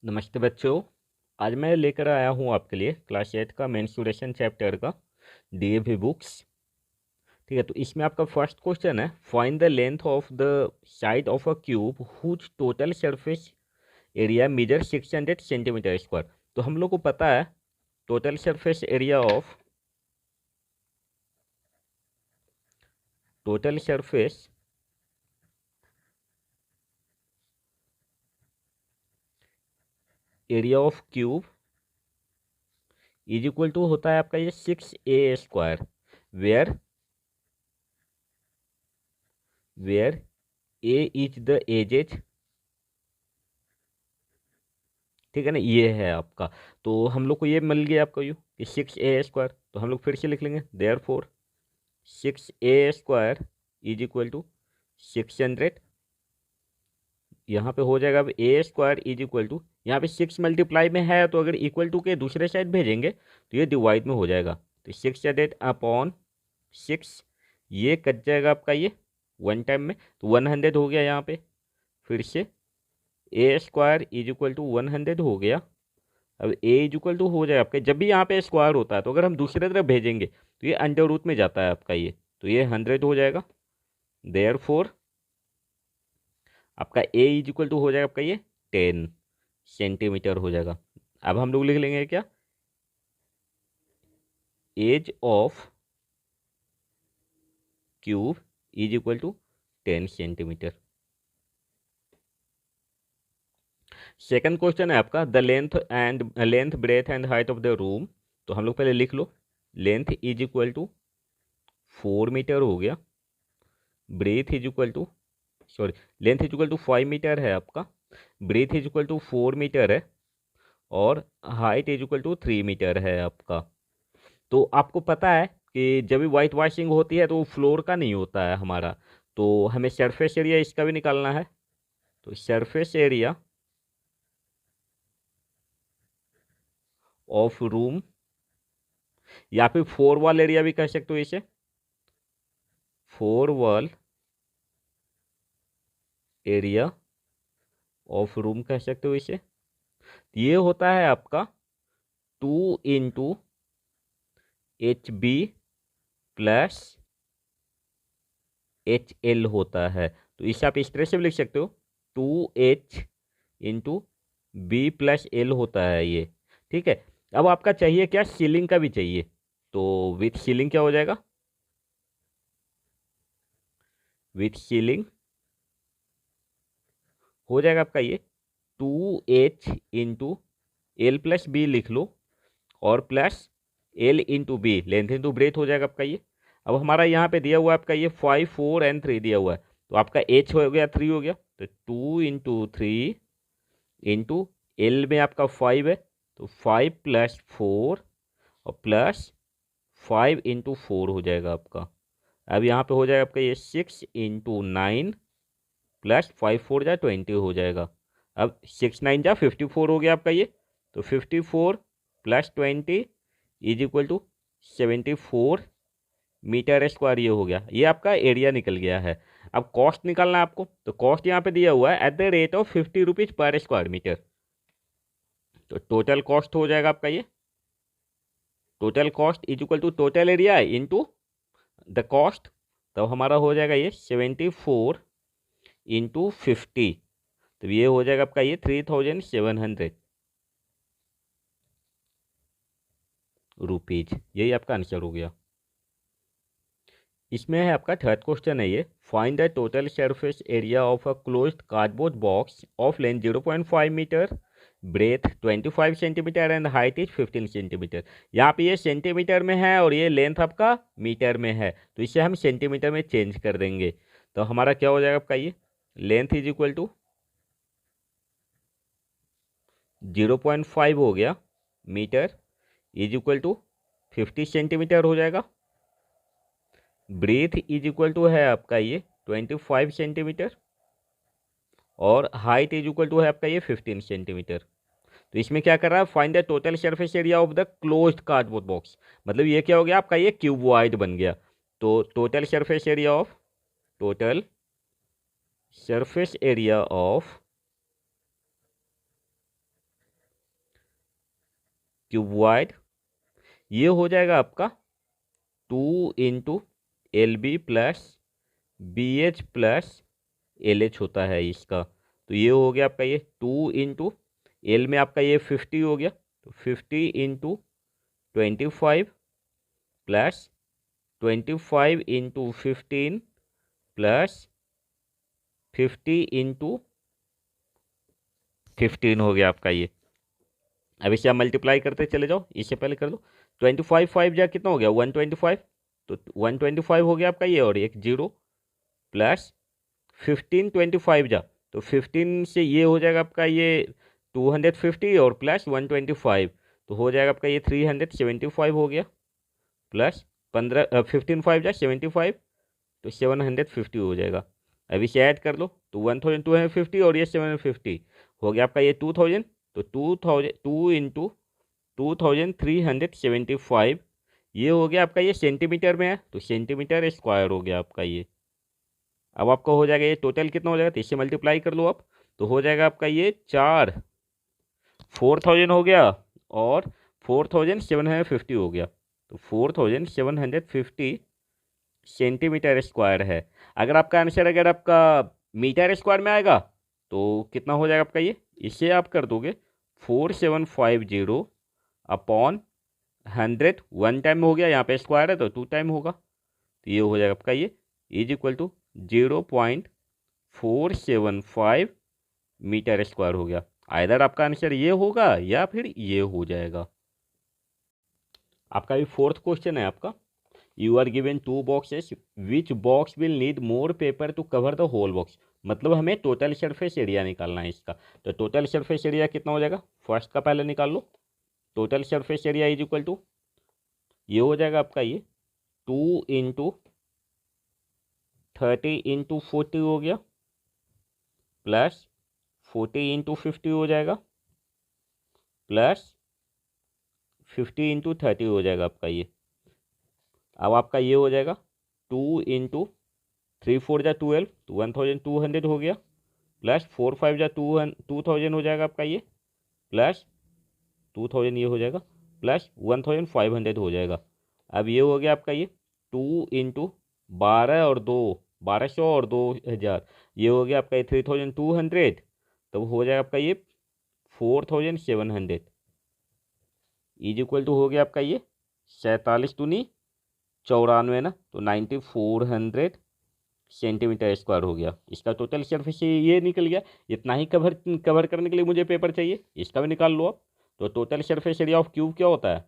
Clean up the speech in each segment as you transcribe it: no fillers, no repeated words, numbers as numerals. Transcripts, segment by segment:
नमस्ते बच्चों। आज मैं लेकर आया हूँ आपके लिए क्लास 8 का मेंस्ट्रुएशन चैप्टर का डीएवी बुक्स। ठीक है, तो इसमें आपका फर्स्ट क्वेश्चन है, find the length of the side of a cube whose total surface area measure 600 centimetre square. तो हम लोग को पता है total surface area of total surface area of cube is equal to होता है आपका ये 6a² where where a is the edges. ठीक है ना, ये है आपका। तो हम लोग को ये मिल गया आपका यू कि 6a²। तो हम लोग फिर से लिख लेंगे, therefore 6a² is equal to 600। यहाँ पे हो जाएगा अब a² इज इक्वल टू, यहाँ पे 6 मल्टीप्लाई में है तो अगर इक्वल टू के दूसरे साइड भेजेंगे तो ये डिवाइड में हो जाएगा। तो 600/6 ये कट जाएगा आपका ये वन टाइम में, तो 100 हो गया यहाँ पे। फिर से a² इज इक्वल टू 100 हो गया। अब ए इज इक्वल टू हो जाए आपका, जब भी यहाँ पे स्क्वायर होता है तो अगर हम दूसरे तरफ भेजेंगे तो ये अंडर रूट में जाता है आपका ये, तो ये 100 हो जाएगा। देयर फोर आपका ए इज इक्वल टू हो जाएगा आपका ये 10 सेंटीमीटर हो जाएगा। अब हम लोग लिख लेंगे क्या, edge of cube is equal to 10 centimetre. Second question है आपका, the length breadth and height of the room. तो हम लोग पहले लिख लो, length is equal to 4 metre हो गया, breadth is equal to sorry length is equal to 5 metre है आपका, breadth is equal to 4 metre है, और height is equal to 3 metre है आपका। तो आपको पता है कि जब भी वाइट वॉशिंग होती है तो फ्लोर का नहीं होता है हमारा, तो हमें सरफेस एरिया इसका भी निकालना है। तो सरफेस एरिया ऑफ रूम, या फिर फोर वॉल एरिया भी कह सकते हो इसे, four wall area of room कह सकते हो इसे। ये होता है आपका 2 × HB प्लस HL होता है। तो इसे आप इस तरह से भी लिख सकते हो, 2H × B+L होता है ये। ठीक है, अब आपका चाहिए क्या, सीलिंग का भी चाहिए। तो विथ सीलिंग क्या हो जाएगा, विथ सीलिंग हो जाएगा आपका ये 2H × L+B लिख लो, और plus L × B, length into breadth हो जाएगा आपका ये। अब हमारा यहाँ पे दिया हुआ है आपका ये 5, 4 एंड 3 दिया हुआ है, तो आपका H हो गया 3 हो गया, तो 2 × 3 इंटू L में आपका 5 है, तो 5 + 4 और प्लस 5 × 4 हो जाएगा आपका। अब यहाँ पे हो जाएगा आपका ये 6 × 9 प्लस 5 4 जा 20 हो जाएगा। अब 6 9 जा 54 हो गया आपका ये, तो 54 + 20 is equal to 74 metre square ये हो गया। ये आपका एरिया निकल गया है। अब कॉस्ट निकालना है आपको, तो कॉस्ट यहाँ पे दिया हुआ है @50 रुपीज़/स्क्वायर मीटर। तो टोटल कॉस्ट हो जाएगा आपका ये, total cost is equal to total area into the cost. तो हमारा हो जाएगा ये 74 × 50, तो ये हो जाएगा आपका ये 3700 रुपीज। यही आपका आंसर हो गया। इसमें है आपका थर्ड क्वेश्चन है ये, find the total surface area of a closed cardboard box of length 0.5 metre, breadth 25 centimetre and height is 15 centimetre. यहाँ पे ये सेंटीमीटर में है और ये लेंथ आपका मीटर में है, तो इसे हम सेंटीमीटर में चेंज कर देंगे। तो हमारा क्या हो जाएगा आपका ये, लेंथ इज इक्वल टू 0.5 हो गया metre is equal to 50 centimetre हो जाएगा, ब्रेथ इज इक्वल टू है आपका ये 25 सेंटीमीटर, और हाइट इज इक्वल टू है आपका ये 15 सेंटीमीटर। तो इसमें क्या कर रहा है, find the total surface area of the closed cardboard box. मतलब ये क्या हो गया आपका, ये क्यूबॉइड बन गया। तो total surface area of total surface area of cuboid, ये हो जाएगा आपका 2 × LB plus BH plus LH होता है इसका। तो ये हो गया आपका ये 2 × L में आपका ये 50 हो गया, तो 50 × 25 प्लस 25 × 15 प्लस 50 × 15 हो गया आपका ये। अब इसे आप मल्टीप्लाई करते चले जाओ, इससे पहले कर लो 25 5 जा कितना हो गया 125, तो 125 हो गया आपका ये, और एक जीरो प्लस 15 25 जा, तो 15 से ये हो जाएगा आपका ये 250 और प्लस 125, तो हो जाएगा आपका ये 375 हो गया, प्लस 15 5 जा 75, तो 750 हो जाएगा। अब इसे ऐड कर लो, तो 1250 और ये 750 हो गया आपका ये 2000, तो 2375 ये हो गया आपका ये सेंटीमीटर में है, तो सेंटीमीटर स्क्वायर हो गया आपका ये। अब आपका हो जाएगा ये टोटल कितना हो जाएगा, तो इससे मल्टीप्लाई कर लो आप, तो हो जाएगा आपका ये 4000 हो गया और 4750 हो गया, तो 4750 सेंटीमीटर स्क्वायर है। अगर आपका आंसर अगर आपका मीटर स्क्वायर में आएगा तो कितना हो जाएगा आपका ये, इसे आप कर दोगे 4750 अपॉन 100, 1 टाइम हो गया, यहाँ पे स्क्वायर है तो 2 टाइम होगा, तो ये हो जाएगा आपका ये is equal to 0.475 metre square हो गया। आइदर आपका आंसर ये होगा या फिर ये हो जाएगा। आपका भी फोर्थ क्वेश्चन है आपका, you are given 2 boxes, which box will need more paper to cover the whole box. मतलब हमें टोटल सरफेस एरिया निकालना है इसका, तो टोटल सरफेस एरिया कितना हो जाएगा, फर्स्ट का पहले निकाल लो। Total surface area is equal to ये हो जाएगा आपका ये 2 × 30 × 40 हो गया, प्लस 40 × 50 हो जाएगा, प्लस 50 × 30 हो जाएगा आपका ये। अब आपका ये हो जाएगा 2 × 3 4 जा 12, तो 1200 हो गया, प्लस 4 5 जा 2000 हो जाएगा आपका ये, प्लस 2000 ये हो जाएगा, प्लस 1500 हो जाएगा। अब ये हो गया आपका ये 2 × 12 और 2 1200 और 2000, ये हो गया आपका ये 3200, तब हो जाएगा आपका ये 4700 इज इक्वल टू हो गया आपका ये 47 दूनी 94 ना, तो 9400 सेंटीमीटर स्क्वायर हो गया। इसका टोटल सरफेस ये निकल गया। इतना ही कवर करने के लिए मुझे पेपर चाहिए, इसका भी निकाल लो आप। तो total surface area of cube क्या होता है,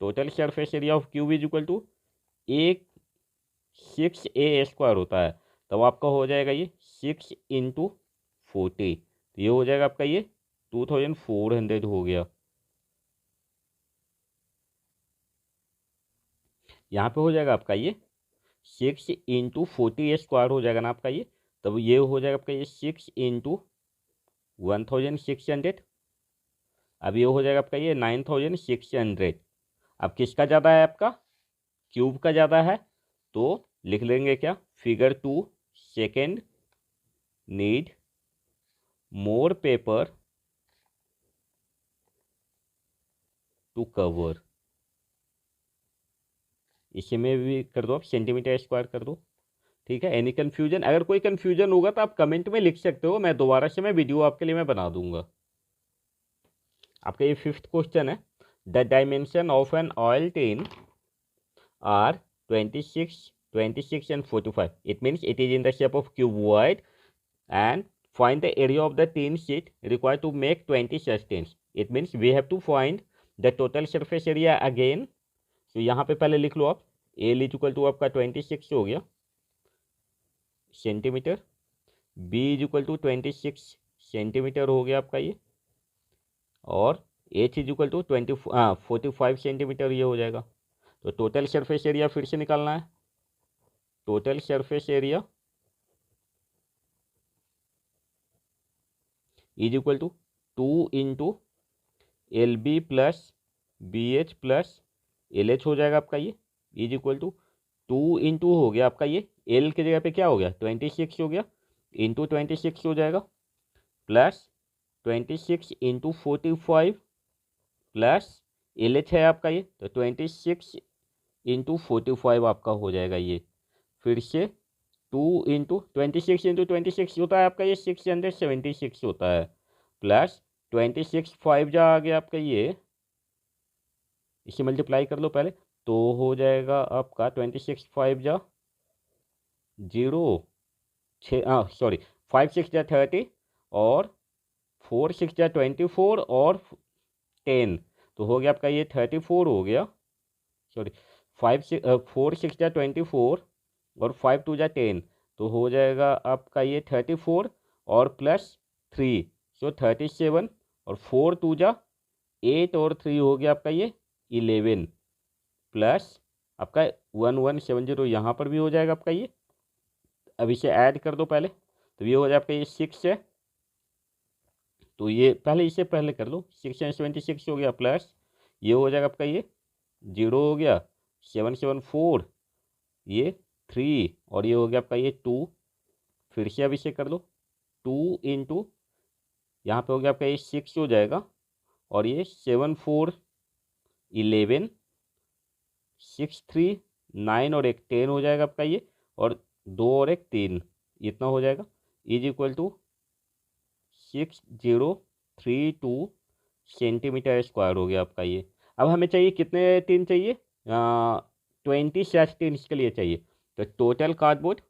total surface area of cube is equal to 6a² होता है। तब आपका हो जाएगा ये 6 × 40, तो ये हो जाएगा आपका ये 2400 हो गया। यहाँ पे हो जाएगा आपका ये 6 × 40² हो जाएगा ना आपका ये, तब ये हो जाएगा आपका ये 6 × 1600, अब ये हो जाएगा आपका ये 9600। अब किसका ज़्यादा है, आपका क्यूब का ज़्यादा है, तो लिख लेंगे क्या, figure 2 second need more paper to cover. इसी में भी कर दो आप सेंटीमीटर स्क्वायर कर दो, ठीक है। एनी कन्फ्यूजन, अगर कोई कन्फ्यूजन होगा तो आप कमेंट में लिख सकते हो, मैं दोबारा से वीडियो आपके लिए मैं बना दूंगा। आपका ये फिफ्थ क्वेश्चन है, the dimension of an oil tin are 26, 26 and 45. It means it is in the shape of cuboid, and find the area of the tin sheet required to make 20 such tins. It means we have to find the total surface area again. So यहाँ पे पहले लिख लो आप, L is equal to आपका 26 हो गया centimetre, B is equal to 26 centimetre हो गया आपका ये, और H is equal to 45 centimetre ये हो जाएगा। तो टोटल सरफेस एरिया फिर से निकालना है, total surface area is equal to 2 × LB plus BH plus LH हो जाएगा आपका ये, इज इक्वल टू 2 × हो गया आपका ये, L की जगह पे क्या हो गया 26 हो गया, इंटू 26 हो जाएगा, प्लस 26 × 45 प्लस LH है आपका ये, तो 26 इंटू 45 आपका हो जाएगा ये। फिर से 2 इंटू 26 होता है आपका ये 676 होता है, प्लस 26 5 जा आ गया आपका ये, इसे मल्टीप्लाई कर लो पहले, तो हो जाएगा आपका 26 5 जा 0 सॉरी 5 6 जा 30 और 4 6 जा 24 और 10, तो हो गया आपका ये 34 हो गया, सॉरी 4 6 जा 24 और 5 2 जा 10, तो हो जाएगा आपका ये 34 और प्लस 3, सो 37 और 4 2 जा 8 और 3 हो गया आपका ये 11, प्लस आपका 1170 यहाँ पर भी हो जाएगा आपका ये। अब इसे ऐड कर दो पहले, तो ये हो जाए आपका ये 6 है, तो ये पहले इसे पहले कर लो, 676 हो गया, प्लस ये हो जाएगा आपका ये 0 हो गया, 774 ये 3 और ये हो गया आपका ये 2, फिर से अब इसे कर लो 2 इंटू यहाँ पे हो गया आपका ये 6 हो जाएगा और ये 7 4 11 6 3 9 और एक 10 हो जाएगा आपका ये, और 2 और एक 3, इतना हो जाएगा, is equal to 6032 centimetre square हो गया आपका ये। अब हमें चाहिए कितने टीन चाहिए, 20 टीन्स के लिए चाहिए, तो total cardboard,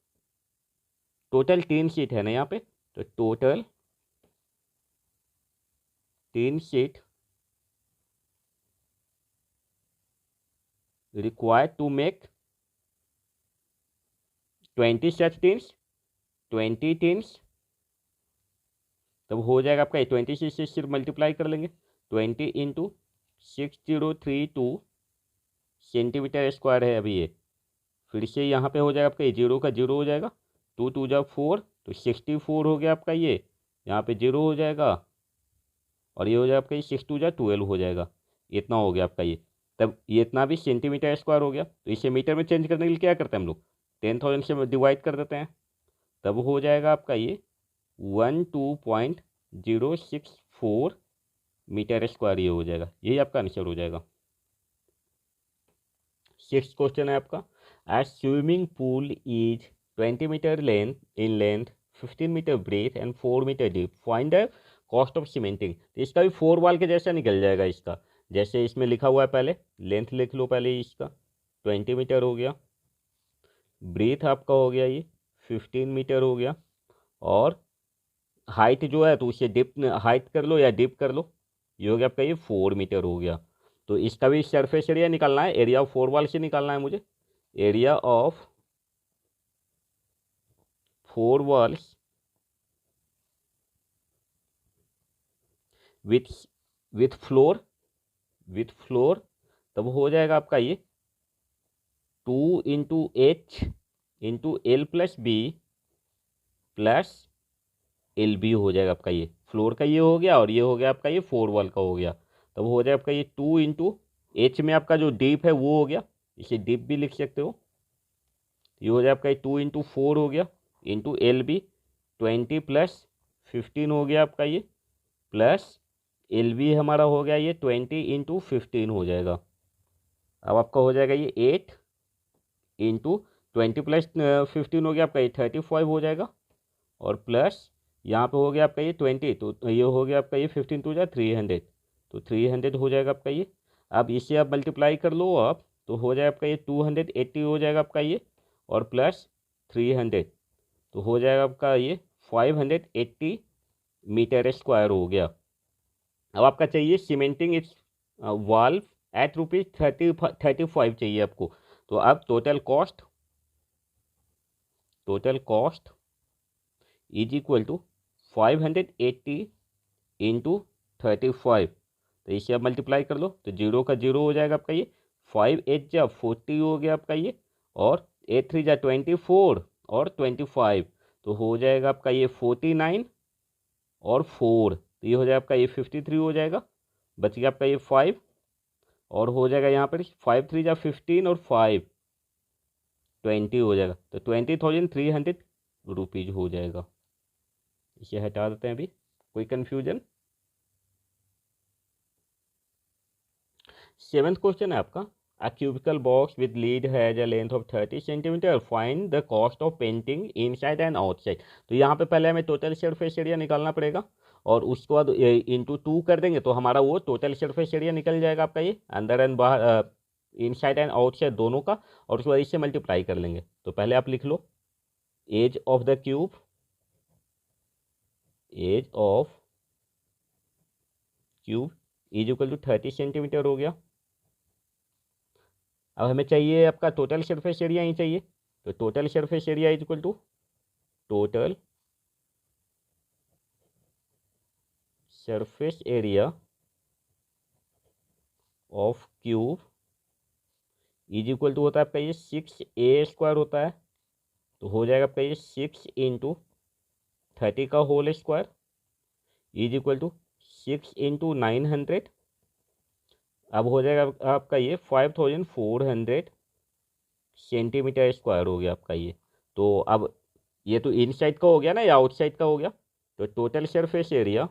total tin sheet है ना यहाँ पे, तो total tin sheet required to make 20 such tins, 20 tins, तब हो जाएगा आपका 20 से सिर्फ मल्टीप्लाई कर लेंगे, 20 इंटू 6032 सेंटीमीटर स्क्वायर है अभी ये, फिर से यहाँ पे हो जाएगा आपका ये 0 का 0 हो जाएगा, 2 2 जा 4, तो 64 हो गया आपका ये, यहाँ पे 0 हो जाएगा और ये हो जाएगा आपका ये 6 2 जा 12 हो जाएगा, इतना हो गया आपका ये। तब ये इतना भी सेंटीमीटर स्क्वायर हो गया, तो इसे मीटर में चेंज करने के लिए क्या करते हैं हम लोग, 10,000 से डिवाइड कर देते हैं, तब हो जाएगा आपका ये 12.064 मीटर स्क्वायर, ये हो जाएगा, यही आपका आंसर हो जाएगा। 6th क्वेश्चन है आपका, as swimming pool is 20 metre length in length, 15 metre breadth and 4 metre deep, find the cost of cementing. तो इसका भी 4 वाल के जैसा निकल जाएगा इसका, जैसे इसमें लिखा हुआ है, पहले लेंथ लिख लो पहले इसका, 20 मीटर हो गया, ब्रीथ आपका हो गया ये 15 मीटर हो गया, और हाइट जो है तो उसे डिप हाइट कर लो या डिप कर लो, ये हो गया आपका ये 4 मीटर हो गया। तो इसका भी सरफेस एरिया निकालना है, एरिया ऑफ 4 वाल से निकालना है मुझे, area of 4 walls with with floor, तब हो जाएगा आपका ये 2 into H into L plus B plus L B हो जाएगा आपका ये, फ्लोर का ये हो गया और ये हो गया आपका ये 4 वाल का हो गया, तब हो जाएगा आपका ये 2 इंटू एच में आपका जो डीप है वो हो गया, इसे डीप भी लिख सकते हो, ये हो जाए आपका 2 इंटू 4 हो गया इंटू एल बी 20 प्लस 15 हो गया आपका ये, प्लस एल बी हमारा हो गया ये 20 इंटू 15 हो जाएगा। अब आपका हो जाएगा ये 8 इंटू 20 प्लस 15 हो गया आपका ये 35 हो जाएगा, और प्लस यहाँ पे हो गया आपका ये 20, तो ये हो गया आपका ये 15 टू जा 300, तो 300 हो जाएगा आपका ये। अब इसे आप मल्टीप्लाई कर लो आप, तो हो जाएगा आपका ये 280 हो जाएगा आपका ये, और प्लस 300, तो हो जाएगा आपका ये 580 मीटर स्क्वायर हो गया। अब आपका चाहिए सीमेंटिंग इट्स वाल्व एट ₹35 चाहिए आपको, तो अब total cost is equal to 580 into 35, तो इसे आप मल्टीप्लाई कर लो, तो 0 का 0 हो जाएगा आपका ये, 5 8 जा 40 हो गया आपका ये, और 8 3 जा 24 और 25, तो हो जाएगा आपका ये 49 और 4, तो ये हो जाएगा आपका ये 53 हो जाएगा, बच गया आपका ये 5, और हो जाएगा यहाँ पर 5 3 जा 15 और 5 20 हो जाएगा, तो 20,300 रुपीज़ हो जाएगा। इसे हटा देते हैं अभी, कोई कन्फ्यूजन। 7th क्वेश्चन है आपका, a cubical box with lid has a length of 30 centimetre, find the cost of painting inside and outside. तो यहाँ पे पहले हमें टोटल सरफेस एरिया निकालना पड़ेगा और उसके बाद इंटू 2 कर देंगे तो हमारा वो टोटल सरफेस एरिया निकल जाएगा आपका, ये अंदर एंड बाहर, इनसाइड एंड आउटसाइड दोनों का, और उसके बाद इससे मल्टीप्लाई कर लेंगे। तो पहले आप लिख लो edge of the cube, edge of cube is equal to 30 centimetre हो गया। अब हमें चाहिए आपका टोटल सरफेस एरिया ही चाहिए, तो total surface area is equal to total surface area of cube is equal to होता है आपका ये 6a² होता है, तो हो जाएगा आपका ये 6 इंटू 30 का whole square is equal to 6 into 900। अब हो जाएगा आपका ये 5400 सेंटीमीटर स्क्वायर हो गया आपका ये। तो अब ये तो इनसाइड का हो गया ना या आउटसाइड का हो गया, तो total surface area,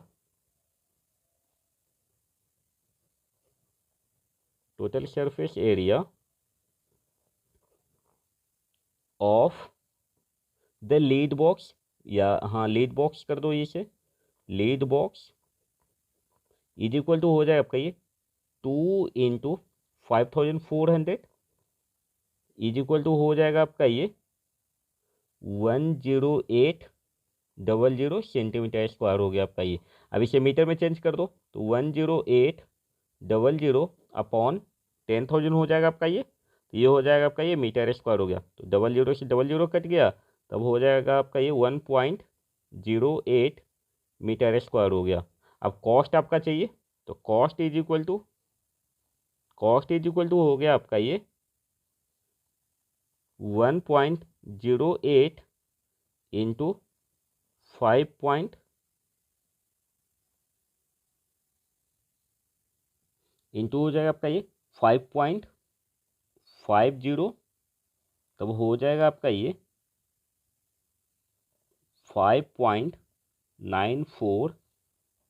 total surface area of the lid box, या हाँ लीड बॉक्स कर दो इसे, lid box is equal to हो जाएगा आपका ये 2 इंटू 5400 इज इक्वल टू हो जाएगा आपका ये 10800 सेंटीमीटर स्क्वायर हो गया आपका ये। अब इसे मीटर में चेंज कर दो तो 10800 अपॉन 10,000 हो जाएगा आपका ये, तो ये हो जाएगा आपका ये मीटर स्क्वायर हो गया। तो 00 से 00 कट गया, तब हो जाएगा आपका ये 1.08 मीटर स्क्वायर हो गया। अब कॉस्ट आपका चाहिए, तो कॉस्ट इज इक्वल टू हो गया आपका ये 1.08 इंटू 5 इंटू हो जाएगा आपका ये 5.50, तब हो जाएगा आपका ये 5.94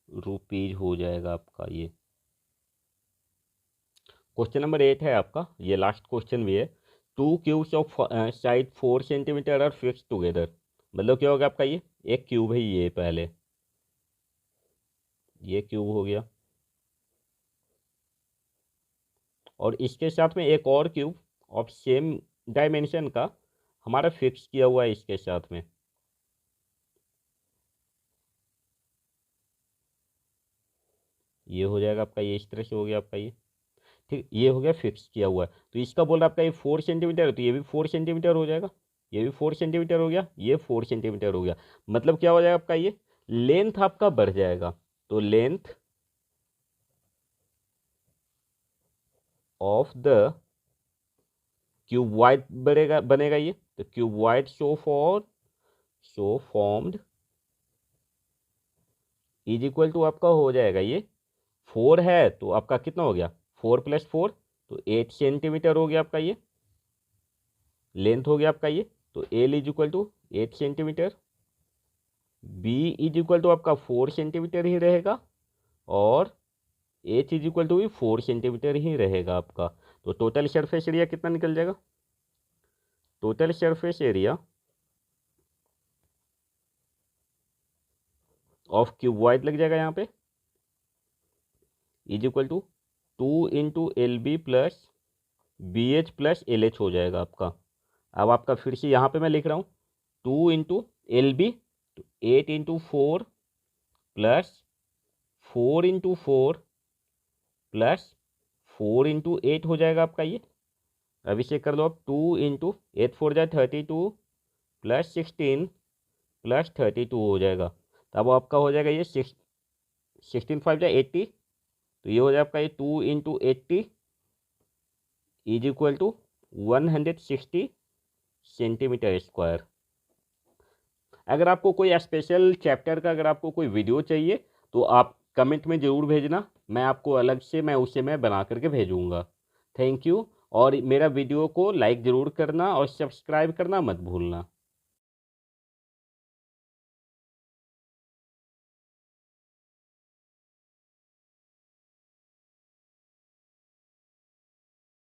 रुपीज हो जाएगा आपका ये। क्वेश्चन नंबर 8 है आपका, ये लास्ट क्वेश्चन भी है। 2 cubes of side 4 centimetre are fix together. मतलब क्या होगा आपका ये, एक क्यूब है ये, पहले ये क्यूब हो गया और इसके साथ में एक और क्यूब ऑफ सेम डायमेंशन का हमारा फिक्स किया हुआ है इसके साथ में। ये हो जाएगा आपका ये, इस तरह से हो गया आपका ये, ठीक, ये हो गया फिक्स किया हुआ है। तो इसका बोल रहा आपका ये 4 सेंटीमीटर है, तो ये भी 4 सेंटीमीटर हो जाएगा, ये भी 4 सेंटीमीटर हो गया, ये 4 सेंटीमीटर हो गया। मतलब क्या हो जाएगा आपका ये, लेंथ आपका बढ़ जाएगा। तो length of the cuboid बढ़ेगा, बनेगा ये, तो cuboid so formed is equal to आपका हो जाएगा ये 4 है, तो आपका कितना हो गया 4 + 4, तो 8 सेंटीमीटर हो गया आपका ये, लेंथ हो गया आपका ये। तो L is equal to 8 centimetre, B is equal to आपका 4 सेंटीमीटर ही रहेगा, और एच इज इक्वल टू भी 4 सेंटीमीटर ही रहेगा आपका। तो टोटल सरफेस एरिया कितना निकल जाएगा, total surface area of cuboid लग जाएगा यहाँ पे, is equal to 2 into LB plus BH plus LH हो जाएगा आपका। अब आपका फिर से यहाँ पे मैं लिख रहा हूँ 2 इंटू LB, तो 8 into 4 plus 4 into 4 plus 4 into 8 हो जाएगा आपका ये। अब इसे कर लो आप 2 इंटू 8 4 जा 32 प्लस 16 प्लस 32 हो जाएगा। तब आपका हो जाएगा ये 16 5 जा 80, तो ये हो जाएगा आपका ये 2 into 80 is equal to 160 centimetre square. अगर आपको कोई स्पेशल चैप्टर का अगर आपको कोई वीडियो चाहिए तो आप कमेंट में ज़रूर भेजना, मैं आपको अलग से मैं बना करके भेजूँगा। थैंक यू, और मेरा वीडियो को लाइक ज़रूर करना और सब्सक्राइब करना मत भूलना।